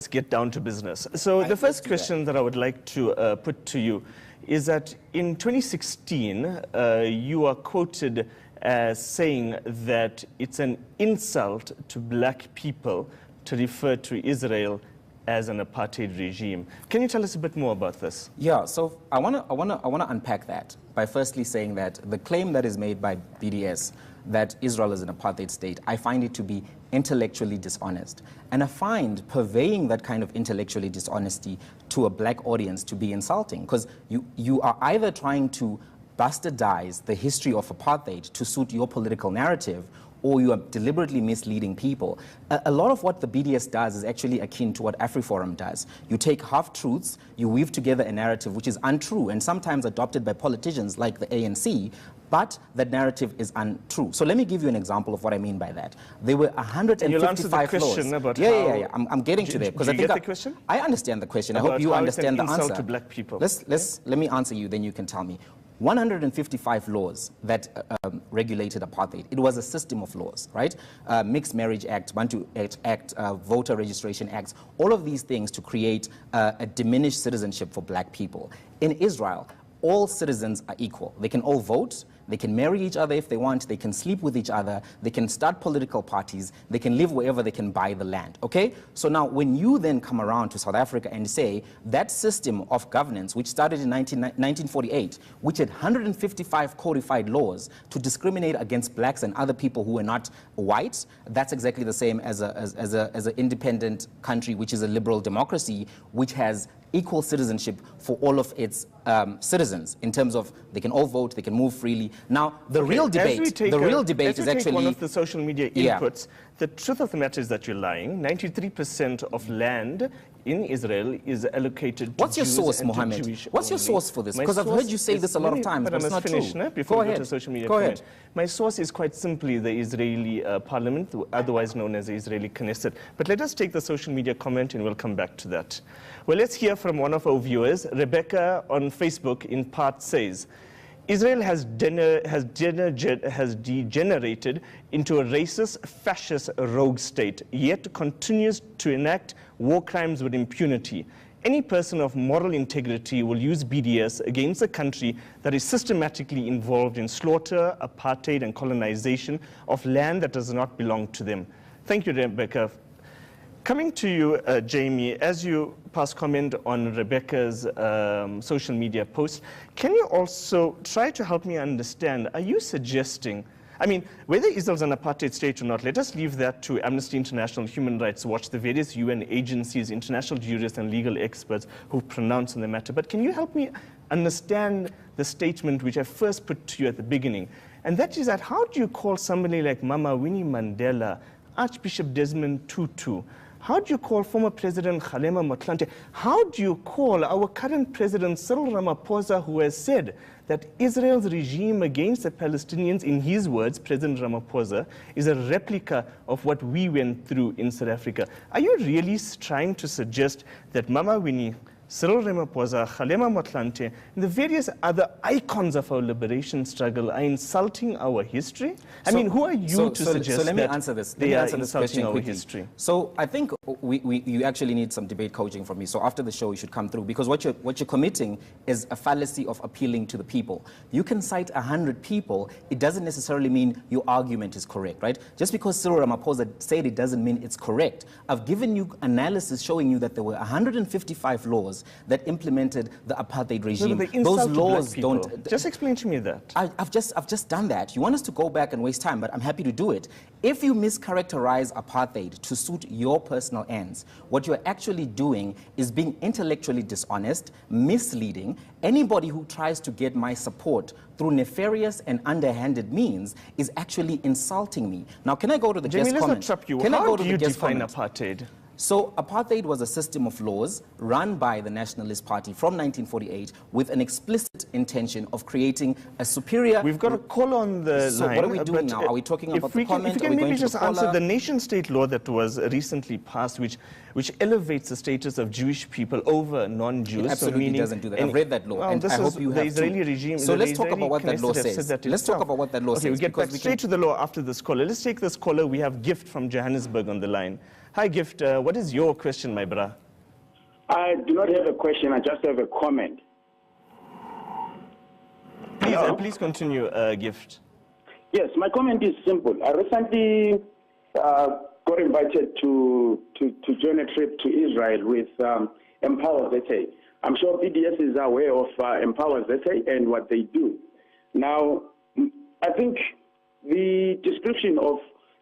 Let's get down to business. So the first question that I would like to put to you is that in 2016, you are quoted as saying that it's an insult to black people to refer to Israel as an apartheid regime. Can you tell us a bit more about this? Yeah, so I want to unpack that by firstly saying that the claim that is made by BDS that Israel is an apartheid state, I find it to be intellectually dishonest. And I find purveying that kind of intellectually dishonesty to a black audience to be insulting, because you are either trying to bastardize the history of apartheid to suit your political narrative, or you are deliberately misleading people. A lot of what the BDS does is actually akin to what AfriForum does. You take half-truths, you weave together a narrative which is untrue and sometimes adopted by politicians like the ANC, but that narrative is untrue. So let me give you an example of what I mean by that. There were 155 laws. About yeah. I'm getting to there, because I think the question? I understand the question. I hope you understand the answer. To black people. Let me answer you, then you can tell me. 155 laws that regulated apartheid. It was a system of laws, right? Mixed Marriage Act, Bantu Act, Voter Registration Acts, all of these things to create a diminished citizenship for black people. In Israel, all citizens are equal. They can all vote, they can marry each other if they want, they can sleep with each other, they can start political parties, they can live wherever they can buy the land, okay? So now when you then come around to South Africa and say that system of governance, which started in 1948, which had 155 codified laws to discriminate against blacks and other people who were not white, that's exactly the same as an independent country, which is a liberal democracy, which has equal citizenship for all of its citizens in terms of they can all vote, they can move freely. Now, the real debate is actually one of the social media inputs. Yeah. The truth of the matter is that you're lying. 93% of land in Israel is allocated to What's your source, Mohammed? What's your source for this? Because I've heard you say this a lot of times, but it's not true. Before we go to social media comment. My source is quite simply the Israeli parliament, otherwise known as the Israeli Knesset. But let us take the social media comment and we'll come back to that. Well, let's hear from one of our viewers. Rebecca on Facebook in part says, Israel has degenerated into a racist, fascist, rogue state, yet continues to enact war crimes with impunity. Any person of moral integrity will use BDS against a country that is systematically involved in slaughter, apartheid, and colonization of land that does not belong to them. Thank you, Rebecca. Coming to you, Jamie, as you pass comment on Rebecca's social media post, can you also try to help me understand, are you suggesting, I mean, whether Israel's an apartheid state or not, let us leave that to Amnesty International, Human Rights Watch, the various UN agencies, international jurists and legal experts who pronounce on the matter. But can you help me understand the statement which I first put to you at the beginning? And that is that how do you call somebody like Mama Winnie Mandela, Archbishop Desmond Tutu, how do you call former President Kgalema Motlanthe? How do you call our current President Cyril Ramaphosa, who has said that Israel's regime against the Palestinians, in his words, President Ramaphosa, is a replica of what we went through in South Africa? Are you really trying to suggest that Mama Winnie, Cyril Ramaphosa, Kgalema Motlanthe, and the various other icons of our liberation struggle are insulting our history? I mean, who are you to suggest so let me that answer this. they are insulting our history? So I think you actually need some debate coaching from me. So after the show, you should come through, because what you're committing is a fallacy of appealing to the people. You can cite 100 people. It doesn't necessarily mean your argument is correct, right? Just because Cyril Ramaphosa said it doesn't mean it's correct. I've given you analysis showing you that there were 155 laws that implemented the apartheid regime. No, those laws don't. Just explain to me that. I've just done that. You want us to go back and waste time, but I'm happy to do it. If you mischaracterize apartheid to suit your personal ends, what you're actually doing is being intellectually dishonest, misleading. Anybody who tries to get my support through nefarious and underhanded means is actually insulting me. Now, can I go to the guest comment? Let's not trap you. Can I go to do you the guest define comment? apartheid? So apartheid was a system of laws run by the Nationalist Party from 1948 with an explicit intention of creating a superior... We've got a call on the line. So what are we doing now? Are we talking about the comment? If you can maybe just answer the nation-state law that was recently passed, which elevates the status of Jewish people over non-Jews. It absolutely doesn't do that. I've read that law, and I hope you have the Israeli regime. So let's talk about what that law says. Let's talk about what that law says. Okay, we get back straight to the law after this caller. Let's take this caller. We have Gift from Johannesburg on the line. Hi, Gift. What is your question, my brother? I do not have a question. I just have a comment. Please continue, Gift. Yes, my comment is simple. I recently got invited to join a trip to Israel with Empower SA. I'm sure PDS is aware of Empower SA and what they do. Now, I think the description of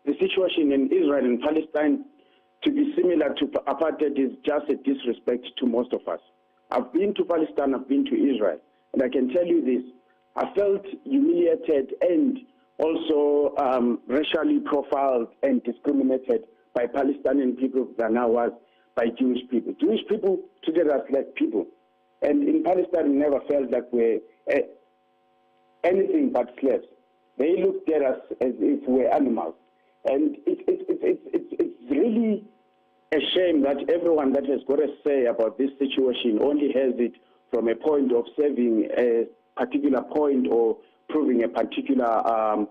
the situation in Israel and Palestine to be similar to apartheid is just a disrespect to most of us. I've been to Palestine, I've been to Israel, and I can tell you this. I felt humiliated and also racially profiled and discriminated by Palestinian people than I was by Jewish people. Jewish people treated us like people. And in Palestine, we never felt like we're anything but slaves. They looked at us as if we're animals. And it's really a shame that everyone that has got a say about this situation only has it from a point of serving a particular point or proving a particular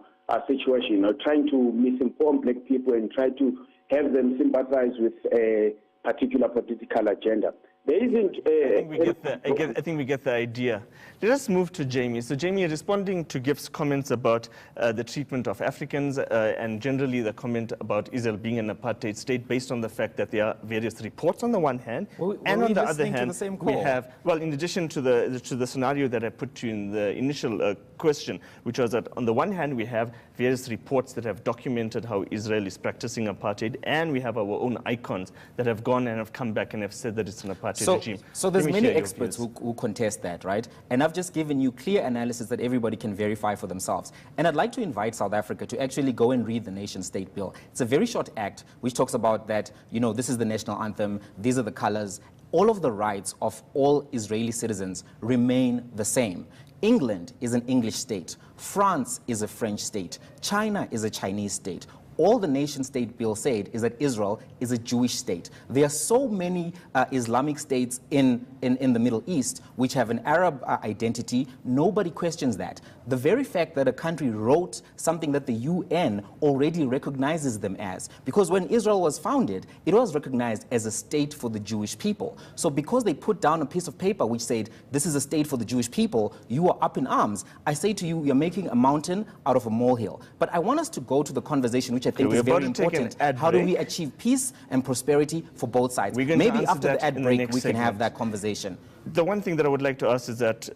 situation, or trying to misinform black people and try to have them sympathize with a particular political agenda. There isn't. I think we get the idea. Let us move to Jamie. So, Jamie, responding to Gift's comments about the treatment of Africans and generally the comment about Israel being an apartheid state, based on the fact that there are various reports on the one hand, and on the other hand, we have, well, in addition to the scenario that I put to you in the initial question, which was that on the one hand we have various reports that have documented how Israel is practicing apartheid, and we have our own icons that have gone and have come back and have said that it's an apartheid regime. So there's many experts who contest that, right? And I've just given you clear analysis that everybody can verify for themselves. And I'd like to invite South Africa to actually go and read the nation state bill. It's a very short act which talks about that, you know, this is the national anthem, these are the colors. All of the rights of all Israeli citizens remain the same. England is an English state. France is a French state. China is a Chinese state. All the nation state bill said is that Israel is a Jewish state. There are so many Islamic states in the Middle East which have an Arab identity. Nobody questions that. The very fact that a country wrote something that the UN already recognizes them as, because when Israel was founded, it was recognized as a state for the Jewish people. So because they put down a piece of paper which said, this is a state for the Jewish people, you are up in arms. I say to you, you're making a mountain out of a molehill. But I want us to go to the conversation which I think is very important. How do we achieve peace and prosperity for both sides? Maybe after the ad break we can have that conversation. The one thing that I would like to ask is that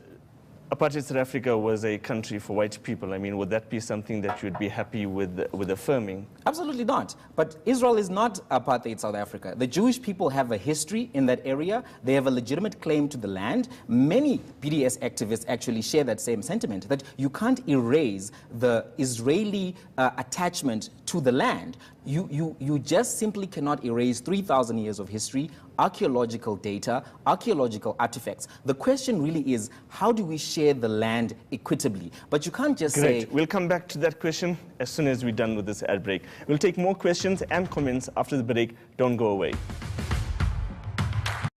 apartheid South Africa was a country for white people. I mean, would that be something that you'd be happy with affirming? Absolutely not. But Israel is not apartheid South Africa. The Jewish people have a history in that area. They have a legitimate claim to the land. Many BDS activists actually share that same sentiment, that you can't erase the Israeli attachment to the land. You just simply cannot erase 3,000 years of history, archaeological data, archaeological artifacts. The question really is, how do we share the land equitably? But you can't just say... We'll come back to that question as soon as we're done with this ad break. We'll take more questions and comments after the break. Don't go away.